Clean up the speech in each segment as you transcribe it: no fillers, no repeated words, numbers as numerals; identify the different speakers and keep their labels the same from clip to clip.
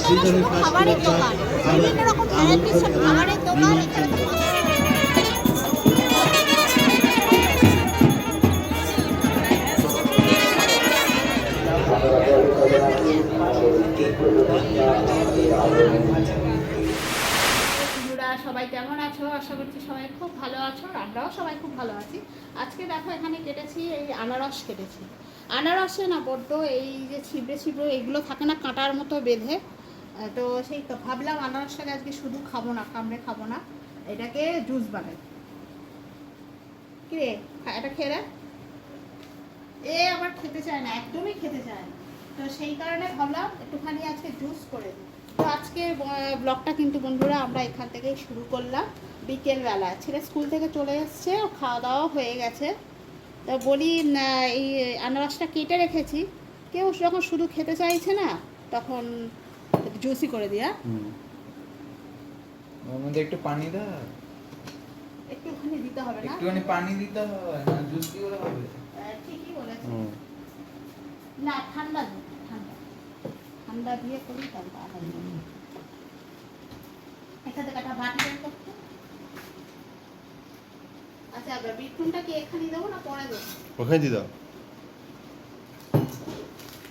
Speaker 1: তো না শুধু খাবারের দোকান, বিভিন্ন রকম ভ্যারাইটিস খাবারের দোকান এখানে তো বন্ধুরা সবাই কেমন আছো? আশা করছি সবাই খুব ভালো আছো, আমরাও সবাই খুব ভালো আছি। আজকে দেখো এখানে কেটেছি, এই আনারস কেটেছি। আনারসে না বড্ড এই যে ছিবড়ে ছিবড়ে এগুলো থাকে না কাঁটার মতো বেঁধে, তো সেই তো ভাবলাম আনারসটাকে আজকে শুধু খাবো না, কামড়ে খাবো না, এটাকে জুস বানাই। কি রে, এটা খেয়ে রে। এ আবার খেতে চায় না, একদমই খেতে চায় না, তো সেই কারণে ভাবলাম একটুখানি আজকে জুস করে দিই। তো আজকে ব্লগটা কিন্তু বন্ধুরা আমরা এখান থেকেই শুরু করলাম। বিকেলবেলা ছেলে স্কুল থেকে চলে এসছে, খাওয়া দাওয়া হয়ে গেছে। তো বলি এই আনারসটা কেটে রেখেছি, কেউ যখন শুধু খেতে চাইছে না তখন জুসই করে দিয়া।
Speaker 2: ওর মধ্যে একটু পানি দাও,
Speaker 1: একটুখানি দিতে হবে না,
Speaker 2: একটুখানি পানি দিতে হবে, না জুস কি করে হবে?
Speaker 1: ঠিকই বলেছে। না ঠান্ডা দিই, ঠান্ডা ঠান্ডা দিয়ে করি তারপর এখানে কাটা বাটি বের করতে। আচ্ছা আবার বিটনুনটা কি এখানে দেবো না পরে দেবো?
Speaker 3: ওখানে দিয়ে দাও।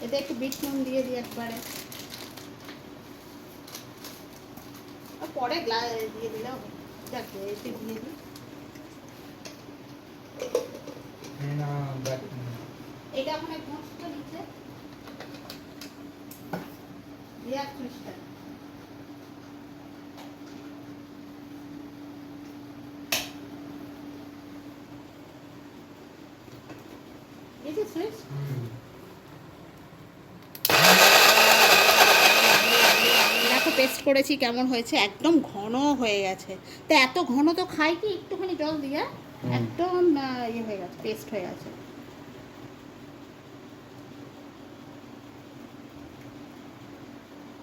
Speaker 1: এতে একটু বিটনুন দিয়ে দিই একবারে, পরে গ্লাস দিয়ে দিলেও যাক, এতে দিয়ে দিই।
Speaker 2: না
Speaker 1: এটা ওখানে ঘষটা নিচে দিয়ে 38 টাকা। দেখো পেস্ট করেছি কেমন হয়েছে, একদম ঘন হয়ে গেছে। তো এত ঘন তো খাই কি, একটুখানি জল দিয়ে একদম ইয়ে হয়ে গেছে, পেস্ট হয়ে গেছে।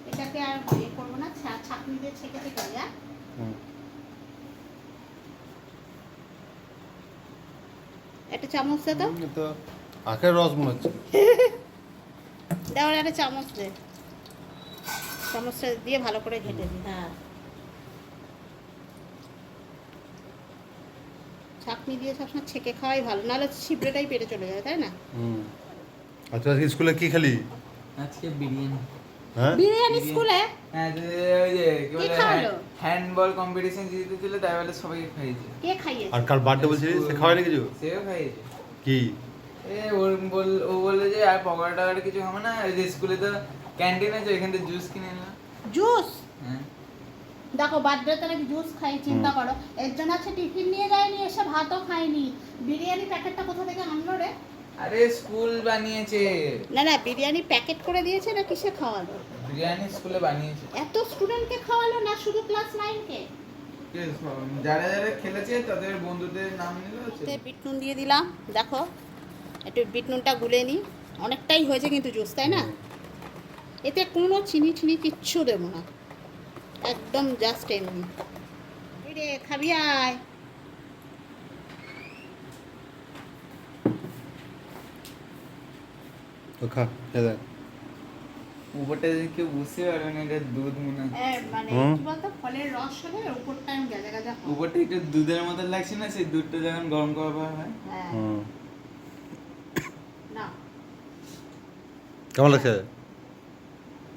Speaker 1: এটাকে আর ইয়ে করবো না, ছাঁকনি দিয়ে ছেঁকে ছেঁকে দেয়া। একটা চামচ দে তো,
Speaker 3: তো আখের রস মনে হচ্ছে।
Speaker 1: দেওয়ার একটা চামচ দে, চামচটা দিয়ে ভালো করে ঘেটে দিই। হ্যাঁ, ছাঁকনি দিয়ে সবসময় ছেঁকে খাওয়াই ভালো, নাহলে ছিপড়েটাই পেটে চলে যায়, তাই না?
Speaker 3: আচ্ছা আজকে স্কুলে কি খালি?
Speaker 2: আজকে বিরিয়ানি।
Speaker 3: হ্যাঁ
Speaker 1: বিরিয়ানি স্কুলে?
Speaker 2: হ্যাঁ, ওই যে কি বলে
Speaker 1: খাওয়ালো?
Speaker 2: হ্যান্ডবল কম্পিটিশন জিতেছিল, তাই বলে সবাইকে খাইয়েছে।
Speaker 1: কে খাইয়েছে?
Speaker 3: আর কাল বার্থডে বলছিলি, সে খাওয়াই না কিছু?
Speaker 2: সেও খাইয়েছে।
Speaker 3: কি?
Speaker 2: ও বললে যে আর পকোড়া টকোড়া কিছু খাবো না, ওই যে স্কুলে তো ক্যান্টিন আছে, এখান থেকে জুস কিনে নিলাম।
Speaker 1: জুস?
Speaker 2: হ্যাঁ
Speaker 1: দেখো বার্থডেতে নাকি জুস খাই, চিন্তা করো। একজন আছে টিফিন নিয়ে যায়নি, এসে ভাতও খায়নি। বিরিয়ানি প্যাকেটটা কোথা থেকে আনলো রে?
Speaker 2: আরে স্কুল বানিয়েছে।
Speaker 1: না না, বিরিয়ানি প্যাকেট করে দিয়েছে না কিসে খাওয়ালো?
Speaker 2: বিরিয়ানি স্কুলে বানিয়েছে।
Speaker 1: এত স্টুডেন্টকে খাওয়ালো না, শুধু ক্লাস 9 কে?
Speaker 2: যারা যারা খেলেছে তাদের বন্ধুদের নাম নিল।
Speaker 1: এতে বিটনুন দিয়ে দিলাম, দেখো একটু বিটনুনটা গুলে নিই। অনেকটাই হয়েছে কিন্তু জুস, তাই না? এতে কোনো চিনি চিনি কিচ্ছু দেবো না, একদম জাস্ট এমনি। রে খাবি আয়।
Speaker 3: তো খা, খেয়ে দেখ।
Speaker 2: উপরটা কেউ বুঝতে পারবে না, এটা দুধ মনে হয়।
Speaker 1: মানে কি বলতো, ফলের রস হলে উপরটা আমি গাজা গাজা হয়।
Speaker 2: উপরটা একটু দুধের মতো লাগছে না, সেই দুধটা যখন গরম করা হয়।
Speaker 1: হ্যাঁ না,
Speaker 3: কেমন লাগছে?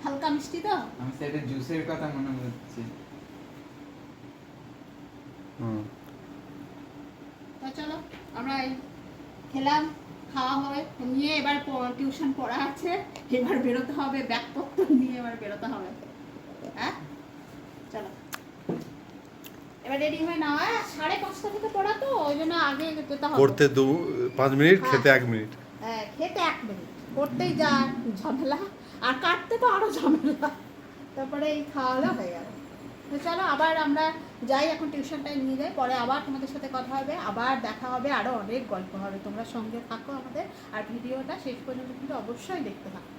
Speaker 1: হালকা মিষ্টি তো।
Speaker 2: আমি সেটা জুসের কথা মনে হচ্ছে।
Speaker 1: তো চলো আমরা খেলাম, খাওয়া হবে, নিয়ে এবার টিউশন পড়া আছে, এবার বেরোতে হবে, ব্যাগপত্র নিয়ে এবার বেরোতে হবে। হ্যাঁ চলো এবার রেডি হয়ে নাও। 5:30 থেকে পড়া তো, ওই জন্য আগে যেতে হবে।
Speaker 3: পড়তে 5 মিনিট, খেতে 1 মিনিট।
Speaker 1: হ্যাঁ, খেতে 1 মিনিট, পড়তেই যা ঝামেলা, আর কাটতে তো আরো ঝামেলা, তারপরে এই খাওয়ালে হয়ে গেল। তো চলো আবার আমরা যাই, এখন টিউশনটায় নিয়ে যাই, পরে আবার তোমাদের সাথে কথা হবে, আবার দেখা হবে, আরও অনেক গল্প হবে। তোমরা সঙ্গে থাকো আমাদের, আর ভিডিওটা শেষ পর্যন্ত কিন্তু অবশ্যই দেখতে থাকো।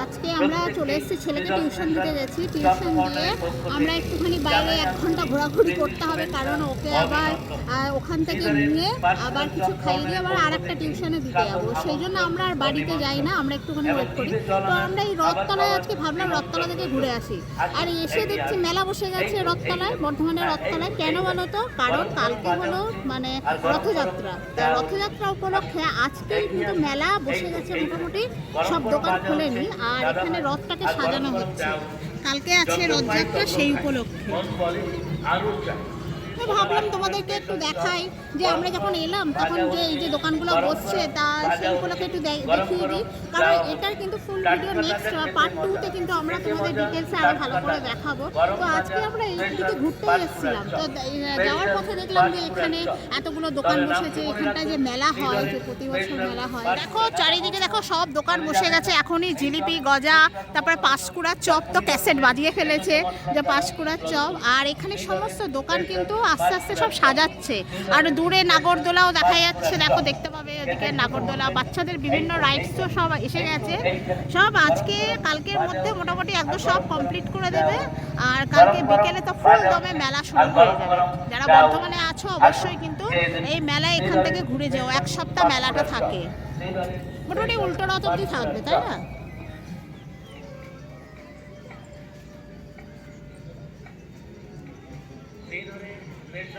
Speaker 1: আজকে আমরা চলে এসেছি, ছেলেকে টিউশন দিতে গেছি। টিউশন দিয়ে আমরা একটুখানি বাইরে 1 ঘন্টা ঘোরাঘুরি করতে হবে, কারণ ওকে আবার ওখান থেকে নিয়ে আবার কিছু খাইয়ে দিয়ে আবার আরেকটা টিউশনে দিতে যাবো। সেই জন্য আমরা আর বাড়িতে যাই না, আমরা একটুখানি ওয়েট করি। তো আমরা এই রথতলায় আজকে ভাবলাম রথতলা থেকে ঘুরে আসি। আর এসে দেখছি মেলা বসে গেছে রথতলায়, বর্ধমানের রথতলায়। কেন বলো তো? কারণ কালকে হলো মানে রথযাত্রা। রথযাত্রা উপলক্ষে আজকেই কিন্তু মেলা বসে গেছে, মোটামুটি সব দোকান খোলেনি। আর এখানে রথটাকে সাজানো হচ্ছে, কালকে আছে রথযাত্রা, সেই উপলক্ষে। তো ভাবলাম তোমাদেরকে একটু দেখাই যে আমরা যখন এলাম তখন যে এই যে দোকানগুলো বসছে তা সেই উপলক্ষে একটু দেখিয়ে দিই। কারণ এটার কিন্তু ফুল ভিডিও নেক্সট পার্ট 2-তে কিন্তু আমরা তোমাদের ডিটেলসে আরো ভালো করে দেখাবো। তো আজকে আমরা এই দিকে ঘুরতেই এসেছিলাম, তো যাওয়ার পথে দেখলাম যে এখানে এতগুলো দোকান বসেছে। এখানটায় যে মেলা হয়, যে প্রতি বছর মেলা হয়, দেখো চারিদিকে দেখো সব দোকান বসে গেছে। এখনই জিলিপি, গজা, তারপরে পাঁশকুড়ার চপ তো ক্যাসেট বাজিয়ে ফেলেছে যে পাঁশকুড়ার চপ। আর এখানে সমস্ত দোকান কিন্তু আস্তে আস্তে সব সাজাচ্ছে। আর দূরে নাগরদোলাও দেখা যাচ্ছে, দেখো দেখতে পাবে ওদিকে নাগরদোলা। বাচ্চাদের বিভিন্ন রাইডস তো সব এসে গেছে, সব আজকে কালকের মধ্যে মোটামুটি একদম সব কমপ্লিট করে দেবে। আর কালকে বিকেলে তো ফুল দমে মেলা শুরু হয়ে যাবে। যারা বর্ধমানে আছো অবশ্যই কিন্তু এই মেলা এখান থেকে ঘুরে যাও, 1 সপ্তাহ মেলাটা থাকে, মোটামুটি উল্টো রথ অবধি থাকবে, তাই না?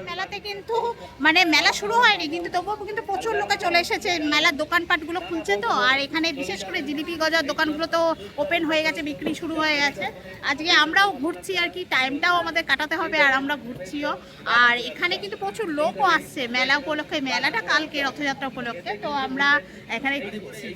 Speaker 1: মেলাতে কিন্তু মানে মেলা শুরু হয়নি কিন্তু তবুও কিন্তু প্রচুর লোকে চলে এসেছে। মেলার দোকানপাটগুলো খুলছে তো, আর এখানে বিশেষ করে জিলিপি গজার দোকানগুলো তো ওপেন হয়ে গেছে, বিক্রি শুরু হয়ে গেছে। আজকে আমরাও ঘুরছি আর কি, টাইমটাও আমাদের কাটাতে হবে, আর আমরা ঘুরছিও। আর এখানে কিন্তু প্রচুর লোকও আসছে মেলা উপলক্ষে। মেলাটা কালকে রথযাত্রা উপলক্ষে, তো আমরা এখানে ঘুরছি।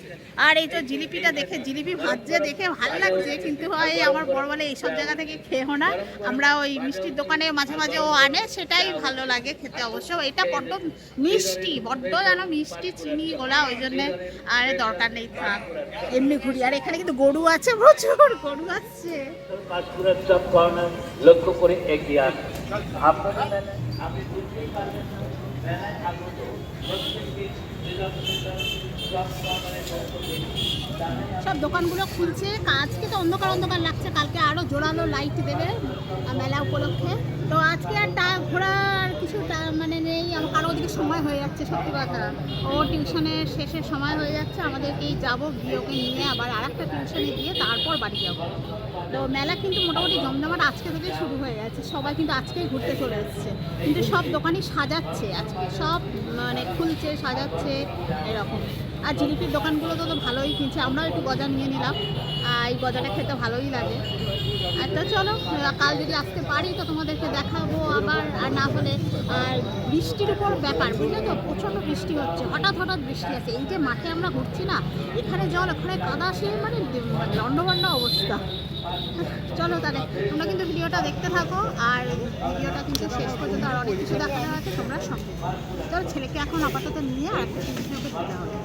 Speaker 1: আর এই তো জিলিপিটা দেখে, জিলিপি ভাজছে দেখে ভালো লাগছে, কিন্তু হয় আমার বড় বলে এইসব জায়গা থেকে খেয়েও না। আমরা ওই মিষ্টির দোকানে মাঝে মাঝে ও আনে, সেটাই ভালো লাগে খেতে। অবশ্য এটা বড্ড মিষ্টি, বড্ড যেন মিষ্টি, চিনি গোলা, ওই জন্যে আর দরকার নেই, থাক এমনি ঘুরি। আর এখানে কিন্তু গরু আছে, প্রচুর গরু আসছে।
Speaker 4: লক্ষ্য করে এগিয়ে আসে
Speaker 1: সব দোকানগুলো খুলছে। আজকে তো অন্ধকার অন্ধকার লাগছে, কালকে আরো জোরালো লাইট দেবে মেলা উপলক্ষে। তো আজকে আর ঘোরার কিছু মানে নেই, কারো ওদিকে সময় হয়ে যাচ্ছে, সত্যি কথা। ও টিউশনের শেষের সময় হয়ে যাচ্ছে, আমাদেরকেই যাবো গিয়ে ওকে নিয়ে আবার আরেকটা টিউশনে দিয়ে তারপর বাড়ি যাবো। তো মেলা কিন্তু মোটামুটি জমজমাট আজকে থেকে শুরু হয়ে গেছে, সবাই কিন্তু আজকেই ঘুরতে চলে এসছে। কিন্তু সব দোকানই সাজাচ্ছে আজকে, সব মানে খুলছে, সাজাচ্ছে এরকম। আর জিলিপির দোকানগুলো তো ভালোই কিনছে, আমরাও একটু গজা নিয়ে নিলাম। এই গজাটা খেতে ভালোই লাগে। তো চলো, কাল যদি আসতে পারি তো তোমাদেরকে দেখাবো আবার, আর না হলে। আর বৃষ্টির উপর ব্যাপার, বুঝলে তো, প্রচণ্ড বৃষ্টি হচ্ছে, হঠাৎ হঠাৎ বৃষ্টি আছে। এই যে মাঠে আমরা ঘুরছি না, এখানে জল, ওখানে কাদা, সে মানে লন্ডভন্ড অবস্থা। চলো তাহলে তোমরা কিন্তু ভিডিওটা দেখতে থাকো, আর ভিডিওটা কিন্তু শেষ পর্যন্ত আর অনেক কিছু দেখানো আছে, তোমরা সঙ্গে। চলো, ছেলেকে এখন আপাতত নিয়ে আর একটা টিউশনকে দিতে হবে।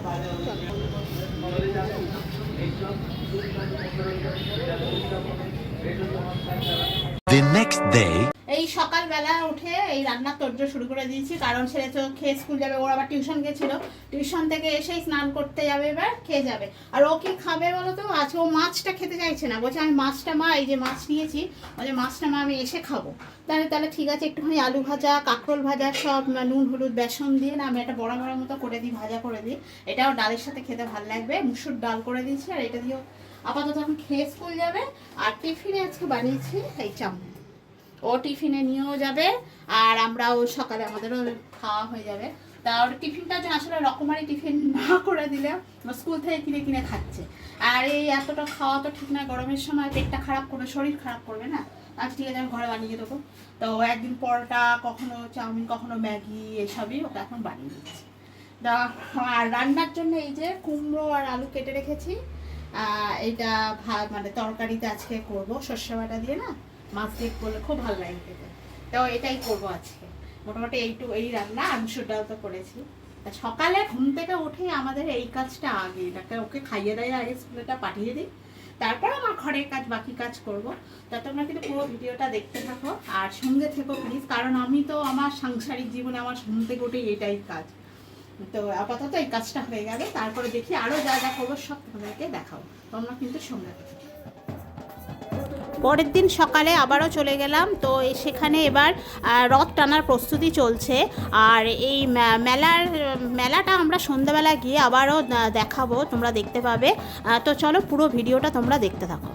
Speaker 5: The next day.
Speaker 1: এই সকালবেলা উঠে এই রান্নার তোড়জোড় শুরু করে দিয়েছি, কারণ ছেলে তো খেয়ে স্কুল যাবে। ওর আবার টিউশন গেছিল, টিউশন থেকে এসেই স্নান করতে যাবে, এবার খেয়ে যাবে। আর ও কি খাবে বলো তো? আজকে ও মাছটা খেতে চাইছে না, বলছে আমি মাছটা মা, এই যে মাছ নিয়েছি, বলছে মাছটা মা আমি এসে খাবো। তাহলে ঠিক আছে, একটুখানি আলু ভাজা, কাঁকরোল ভাজা, সব নুন হলুদ বেসন দিয়ে না আমি একটা বড়া বড়ার মতো করে দিই, ভাজা করে দিই। এটাও ডালের সাথে খেতে ভালো লাগবে, মুসুর ডাল করে দিয়েছি। আর এটা দিয়েও আপাতত এখন খেয়ে স্কুল যাবে। আর টিফিনে আজকে বানিয়েছি এই চাউমিন, ও টিফিনে নিয়েও যাবে, আর আমরাও সকালে আমাদেরও খাওয়া হয়ে যাবে। তা ওর টিফিনটা যে আসলে রকমারি টিফিন না করে দিলে স্কুল থেকে কিনে কিনে খাচ্ছে। আর এই এতটা খাওয়া তো ঠিক না, গরমের সময় পেটটা খারাপ করবে, শরীর খারাপ করবে না। আজ ঠিক আছে, আমি ঘরে বানিয়ে দেবো। তো একদিন পরোটা, কখনো চাউমিন, কখনো ম্যাগি, এসবই ওকে এখন বানিয়ে দিচ্ছি। আর রান্নার জন্য এই যে কুমড়ো আর আলু কেটে রেখেছি, এইটা মানে তরকারিতে আজকে করবো, সর্ষে বাটা দিয়ে না, মাছ দিয়ে করলে খুব ভালো লাগে খেতে। তো এটাই করবো আজকে, মোটামুটি এই রান্না। আর মুসুর ডাল তো করেছি। তা সকালে ঘুম থেকে উঠে আমাদের এই কাজটা আগে, এটাকে ওকে খাইয়ে দেয়, আগে স্কুলেটা পাঠিয়ে দিই, তারপর আমার ঘরের কাজ, বাকি কাজ করব। তা তোমরা কিন্তু পুরো ভিডিওটা দেখতে থাকো আর সঙ্গে থেকো প্লিজ, কারণ আমি তো আমার সাংসারিক জীবনে আমার ঘুম থেকে উঠে এটাই কাজ। তো আপাতত এই কাজটা হয়ে গেলে তারপরে দেখি আরও যা যা করবো সব তোমাদেরকে দেখাবো। তোমরা কিন্তু সঙ্গে থাকো। পরের দিন সকালে আবারও চলে গেলাম, তো সেখানে এবার রথ টানার প্রস্তুতি চলছে। আর এই মেলাটা আমরা সন্ধ্যাবেলা গিয়ে আবারও দেখাবো, তোমরা দেখতে পাবে। তো চলো পুরো ভিডিওটা তোমরা দেখতে থাকো।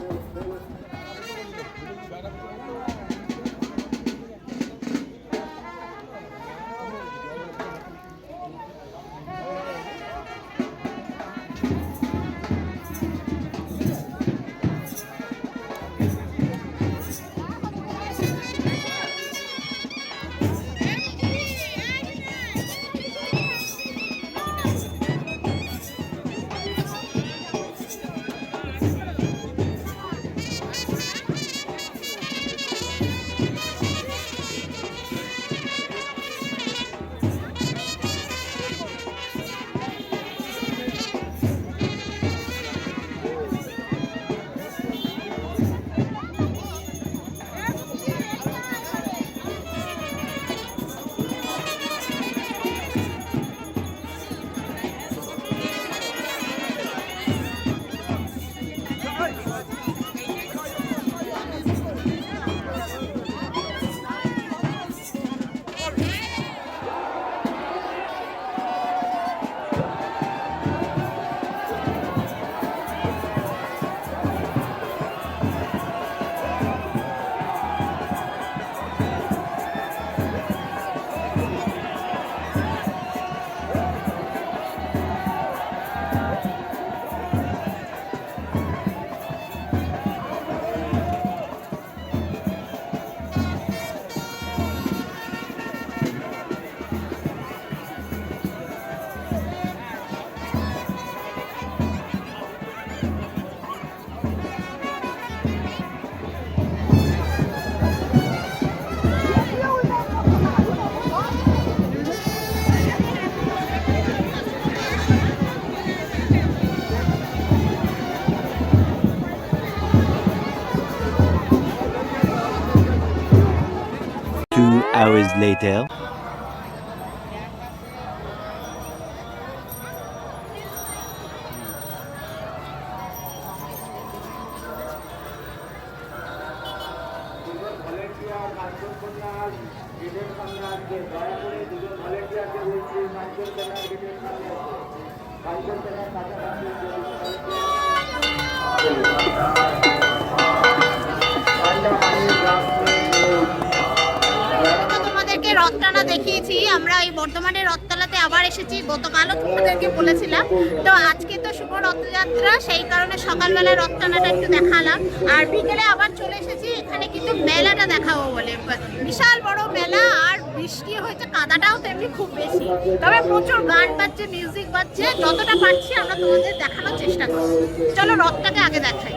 Speaker 5: Hours later.
Speaker 1: তোমাদেরকে রথটানা দেখিয়েছি, আমরা এই বর্ধমানের রথতলাতে আবার এসেছি। গতকালও তোমাদেরকে বলেছিলাম, তো আজকে তো শুভ রথযাত্রা, সেই কারণে সকালবেলা রথটানাটা একটু দেখালাম। আর বিকেলে আবার চলে এসেছি এখানে কিন্তু মেলাটা দেখাবো বলে। বিশাল বড় মেলা, আর বৃষ্টি হয়েছে, কাদাটাও তেমনি খুব বেশি, তবে প্রচুর গান বাজছে, মিউজিক বাজছে। যতটা পারছি আমরা তোমাদের দেখানোর চেষ্টা করছি। চলো রথটাকে আগে দেখাই।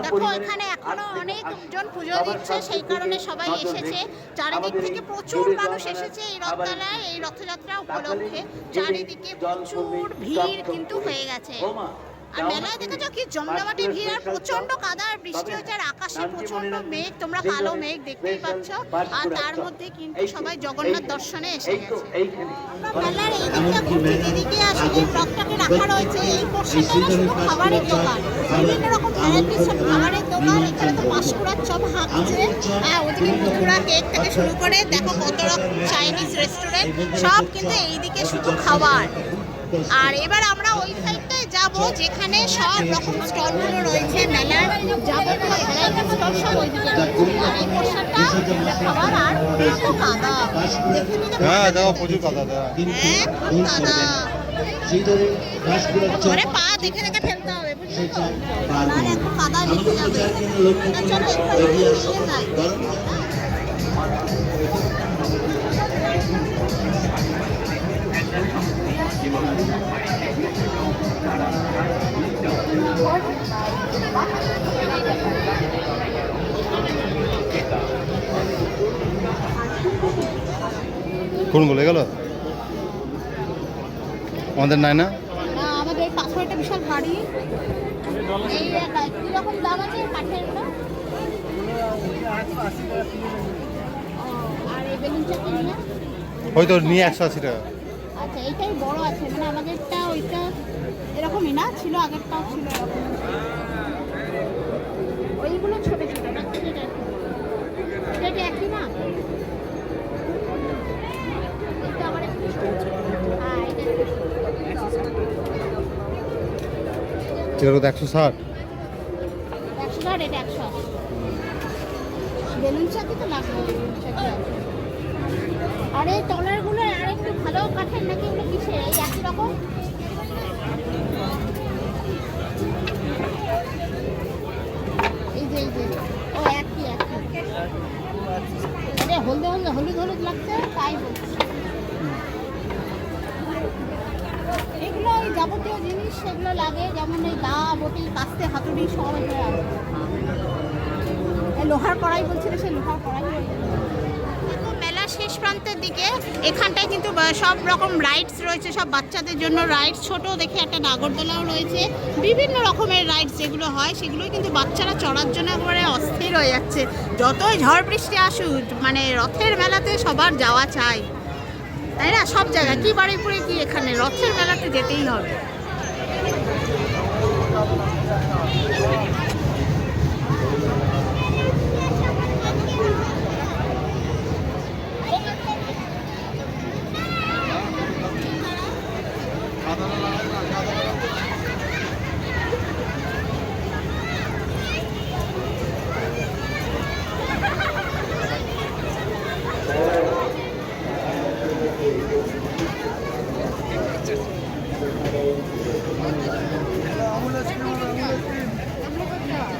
Speaker 1: দেখো এখানে এখনো অনেকজন পুজো দিচ্ছে, সেই কারণে সবাই এসেছে। চারিদিক থেকে প্রচুর মানুষ এসেছে এই রথতলায়, এই রথযাত্রা উপলক্ষে। চারিদিকে প্রচুর ভিড় কিন্তু হয়ে গেছে। আর মেলায় দেখেছো কি জমজমাটি ভিড় আর প্রচন্ড কাদা আর বৃষ্টি হচ্ছে আর আকাশে প্রচন্ড মেঘ, তোমরা কালো মেঘ দেখতেই পাচ্ছ। আর তার মধ্যে কিন্তু সবাই জগন্নাথ দর্শনে এসে গেছে। আমরা মেলার এই দিকটা ঘুরছি, যেদিকে আসলে ব্লগটাকে রাখা রয়েছে এই পোর্শনটা শুধু খাবারের দোকান, বিভিন্ন রকম ভ্যারাইটিস সব খাবারের দোকান। এখানে তো পাঁশকুড়ার চপ হাঁকছে, হ্যাঁ ওদিকে মথুরা কেক থেকে শুরু করে দেখো কত রকম চাইনিজ রেস্টুরেন্ট, সব কিন্তু এইদিকে শুধু খাবার। আর এবার আমরা ওই সাইডটায় যাব যেখানে সব রকম স্টলগুলো রয়েছে, মেলার যাবতীয় ভ্যারাইটি স্টল সব ওইদিকে রয়েছে। আর এই পোর্শনটা খাবার আর প্রচন্ড কাদা,
Speaker 3: হ্যাঁ দেখো প্রচুর কথা দাদা।
Speaker 1: হ্যাঁ খুব কাদা, মানে পা দেখে দেখে ফেলতে হবে বুঝলি, আর এত কাদা লেগে যাবে। চলো এখানে নিয়ে যাই।
Speaker 3: কোন বলে গেল আমাদের নাই না?
Speaker 1: আমাদের এই পাথরটা বিশাল ভারী, এই কিরকম দাম আছে কাঠের? আর এই বেলুন চাকি না
Speaker 3: হয়তো নিয়ে 180 টাকা।
Speaker 1: আচ্ছা এইটাই বড় আছে, মানে আমাদেরটা ওইটা এরকমই না ছিল, আগেরটাও ছিল এরকম। ওইগুলো ছোট ছোট না, এটা একই না? এটা আবার একটু ছোট ছোট। হ্যাঁ এটা
Speaker 3: এগুলো তো 160।
Speaker 1: 160, এটা 180। বেলুন চাকি তো লাগবে, বেলুন চাকি আছে। আর এই টলারগুলো আর একটু ভালো কাঠের নাকি, এগুলো কিসের? এই একই রকম এই যে ও একই আরে হলুদ হলুদ লাগছে তাই বলছি। এগুলো ওই যাবতীয় জিনিস সেগুলো লাগে, যেমন এই দা বটি কাস্তে হাতুড়ি সব এখানে আছে। লোহার কড়াই বলছিল, সে লোহার কড়াই মেলা শেষ প্রান্তের দিকে এখানটায় কিন্তু সব রকম রাইডস রয়েছে, সব বাচ্চাদের জন্য রাইডস। ছোট দেখে একটা নাগরদোলাও রয়েছে, বিভিন্ন রকমের রাইডস যেগুলো হয় সেগুলোই কিন্তু বাচ্চারা চড়ার জন্য একেবারে অস্থির হয়ে যাচ্ছে। যতই ঝড় বৃষ্টি আসুক, মানে রথের মেলাতে সবার যাওয়া চাই, তাই না? সব জায়গায় কি বাড়িপুরে কি এখানে রথের মেলাতে যেতেই হবে।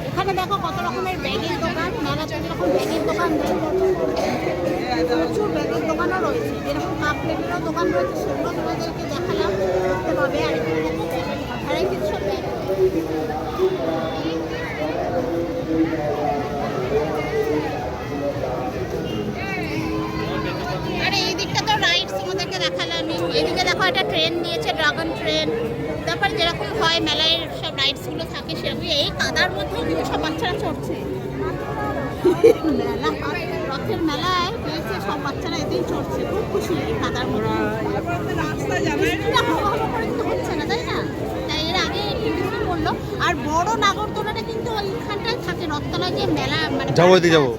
Speaker 1: এখানে দেখো কত রকমের ব্যাগের দোকান, মেলাতে যেরকম ব্যাগের দোকান দেয় প্রচুর ব্যাগের দোকানও রয়েছে, যেরকম কাপ প্লেটেরও দোকান রয়েছে, সেগুলো তোমাদেরকে দেখালাম, দেখতে পাবে। আর এখানে দেখো ভ্যারাইটির সব ব্যাগ। আরে এই দিকটা তো রাইডস তোমাদেরকে দেখালাম, এদিকে দেখো একটা ট্রেন দিয়েছে, ড্রাগন ট্রেন। তারপর যেরকম হয় মেলায় সব রাইডসগুলো থাকে সেরকম। এই কাদার মধ্যেও কিন্তু সব বাচ্চারা চড়ছে। মেলা রথের মেলায় পেয়েছে সব বাচ্চারা এতেই চড়ছে, খুব খুশি এই কাদার মধ্যে। হচ্ছে না তাই না? তাই এর আগে টিভিতে বললো। আর বড় নাগরদোলাটা কিন্তু ওইখানটায় থাকে, রথতলায় যে মেলা মানে
Speaker 3: যাবো।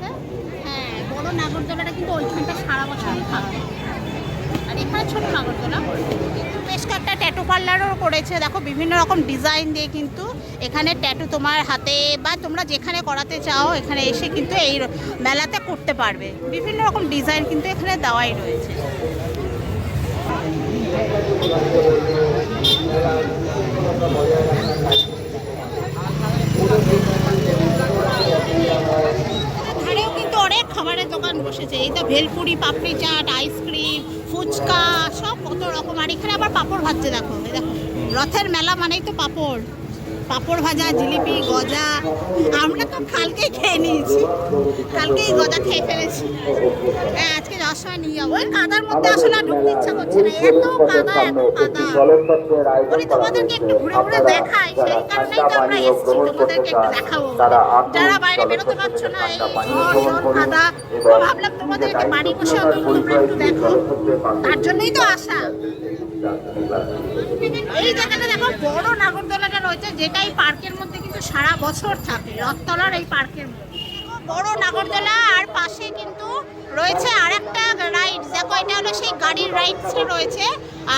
Speaker 1: হ্যাঁ বড় নাগরদোলাটা কিন্তু ওইখানটা সারা বছরই থাকে। আর এখানে ছোট নাগরদোলা। বেশ কয়েকটা ট্যাটু পার্লারও করেছে, দেখো বিভিন্ন রকম ডিজাইন দিয়ে কিন্তু এখানে ট্যাটু তোমার হাতে বা তোমরা যেখানে করাতে চাও এখানে এসে কিন্তু এই মেলাতে করতে পারবে। বিভিন্ন রকম ডিজাইন কিন্তু এখানে দেওয়াই রয়েছে। ধারেও কিন্তু অনেক খাবারের দোকান বসেছে, এই তো ভেলপুরি, পাপড়ি চাট, আইসক্রিম, ফুচকা, সব কত রকম। আর এখানে আবার পাঁপড় ভাজছে, দেখো এই দেখো, রথের মেলা মানেই তো পাঁপড়, পাঁপড় ভাজা, জিলিপি, গজা। আমরা তো কালকেই খেয়ে নিয়েছি, কালকেই গজা খেয়ে ফেলেছি। হ্যাঁ আজকে আসা নিয়ে যাবো। ওই কাদার মধ্যে আসলে আর ঢুকতে ইচ্ছা করছে না, এত কাদা এত কাদা। বলি তোমাদেরকে একটু ঘুরে ঘুরে দেখাই, সেই কারণেই তো আমরা এসেছি, তোমাদেরকে একটু দেখাবো বলে। যারা বাইরে বেরোতে পারছো না, এই ঝড় ঝড় কাদা, তো ভাবলাম তোমাদেরকে বাড়ি বসে অন্তত তোমরা একটু দেখো, তার জন্যই তো আসা। এই জায়গাটা দেখো, বড় নাগরদোলাটা রয়েছে, যেটা এই পার্কের মধ্যে কিন্তু সারা বছর থাকে, রথতলার এই পার্কের মধ্যে বড় নাগরদোলা। আর পাশে কিন্তু রয়েছে আরেকটা রাইড, দেখো এটা হলো সেই গাড়ির রাইডসটা রয়েছে,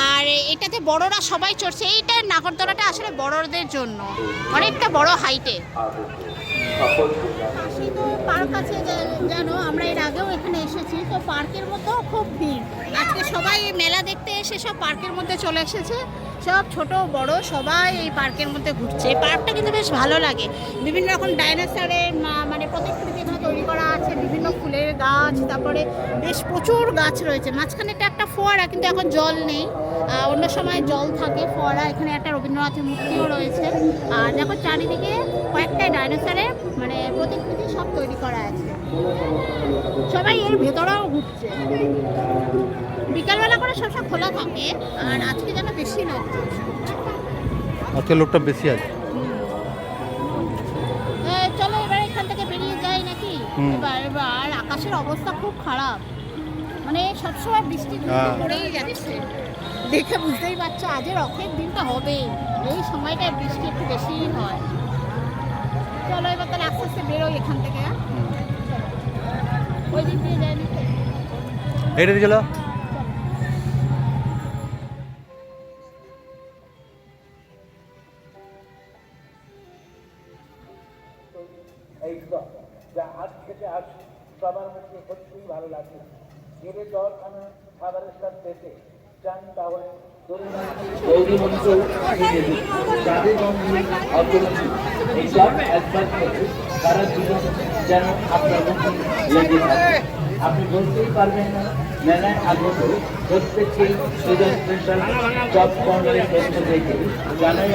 Speaker 1: আর এটাতে বড়রা সবাই চড়ছে। এইটা নাগরদোলাটা আসলে বড়দের জন্য, অনেকটা বড় হাইটে। পাশে তো পার্ক আছে, জানো আমরা এর আগেও এখানে এসেছি, তো পার্কের মধ্যেও খুব ভিড়। আজকে সবাই মেলা দেখতে এসে সব পার্কের মধ্যে চলে এসেছে, সব ছোট বড় সবাই এই পার্কের মধ্যে ঘুরছে। এই পার্কটা কিন্তু বেশ ভালো লাগে, বিভিন্ন রকম ডাইনোসরের মানে প্রতিকৃতি এখানে তৈরি করা আছে, বিভিন্ন ফুলের গাছ, তারপরে বেশ প্রচুর গাছ রয়েছে। মাঝখানে একটা ফোয়ারা, কিন্তু এখন জল নেই, অন্য সময় জল থাকে ফোয়ারা। এখানে একটা রবীন্দ্রনাথের মূর্তিও রয়েছে, আর দেখো চারিদিকে কয়েকটা ডাইনোসরের মানে প্রতিকৃতি সব তৈরি করা আছে। সবাই এর ভেতরেও ঘুরছে, বিকালবেলা করে সবসময় খোলা থাকে, আর আজকে যেন বেশি লোক।
Speaker 3: আজকে লোকটা বেশি আছে।
Speaker 1: চলো এবার এখান থেকে বেরিয়ে যাই নাকি? এবার আকাশের অবস্থা খুব খারাপ, মানে সবসময় বৃষ্টি পড়েই যাচ্ছে, দেখে বুঝতেই পারছো আজ রথের দিনটা হবে, এই সময়টায় বৃষ্টি একটু বেশিই হয়। চলো এবার তাহলে আস্তে আস্তে বেরোই এখান থেকে। ওই দিক দিয়ে যাই নাকি?
Speaker 3: এটা দিয়ে চলো।
Speaker 4: এই যা আজ থেকে আজ সবার মধ্যে সত্যিই ভালো লাগে। ধীরে জল খানা খাবারের সাথে পেতে চান তাহলে সারা জীবন যেন আপনার মধ্যে লেগে থাকে। আপনি বলতেই পারবেন না মেলায় আগত প্রত্যেককেই জব কর্নারের পক্ষ থেকে জানাই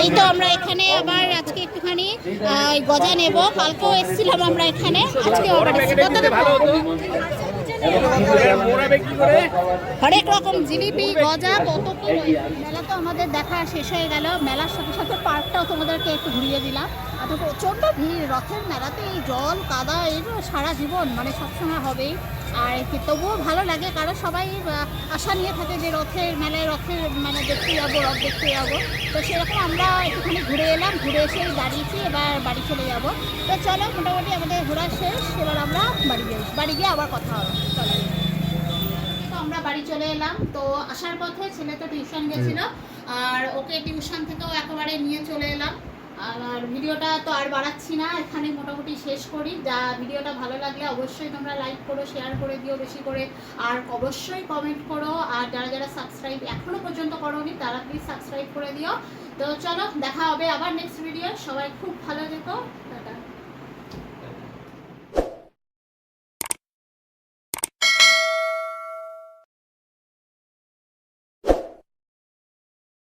Speaker 1: এই তো আমরা এখানে আবার আজকে একটুখানি গজা নেব, কালকেও এসেছিলাম আমরা এখানে, আজকে আবার হরেক রকম জিলিপি গজা কত কি। মেলা তো আমাদের দেখা শেষ হয়ে গেল, মেলার সাথে সাথে পার্কটাও তোমাদেরকে একটু ঘুরিয়ে দিলাম। আর প্রচণ্ড ভিড় রথের মেলাতে, এই জল কাদা এগুলো সারা জীবন মানে সবসময় হবেই। আর তবুও ভালো লাগে, কারণ সবাই আশা নিয়ে থাকে যে রথের মেলায় রথের মানে দেখতে যাবো, রথ দেখতে যাবো। তো সেরকম আমরা একটুখানি ঘুরে এলাম, ঘুরে এসে দাঁড়িয়েছি, এবার বাড়ি চলে যাবো। তো চলো মোটামুটি আমাদের ঘোরা শেষ, এবার আমরা বাড়ি গিয়ে আবার কথা হবে। চলো তো আমরা বাড়ি চলে এলাম। তো আসার পথে ছেলে তো টিউশন গেছিলো, আর ওকে টিউশন থেকেও একেবারে নিয়ে চলে এলাম। আর ভিডিওটা তো আর বাড়াচ্ছি না, এখানে মোটামুটি শেষ করি। যা ভিডিওটা ভালো লাগলে অবশ্যই তোমরা লাইক করো, শেয়ার করে দিও বেশি করে, আর অবশ্যই কমেন্ট করো। আর যারা যারা সাবস্ক্রাইব এখনও পর্যন্ত করোনি তারা প্লিজ সাবস্ক্রাইব করে দিও। তো চলো দেখা হবে আবার নেক্সট ভিডিও, সবাই খুব ভালো থেকো।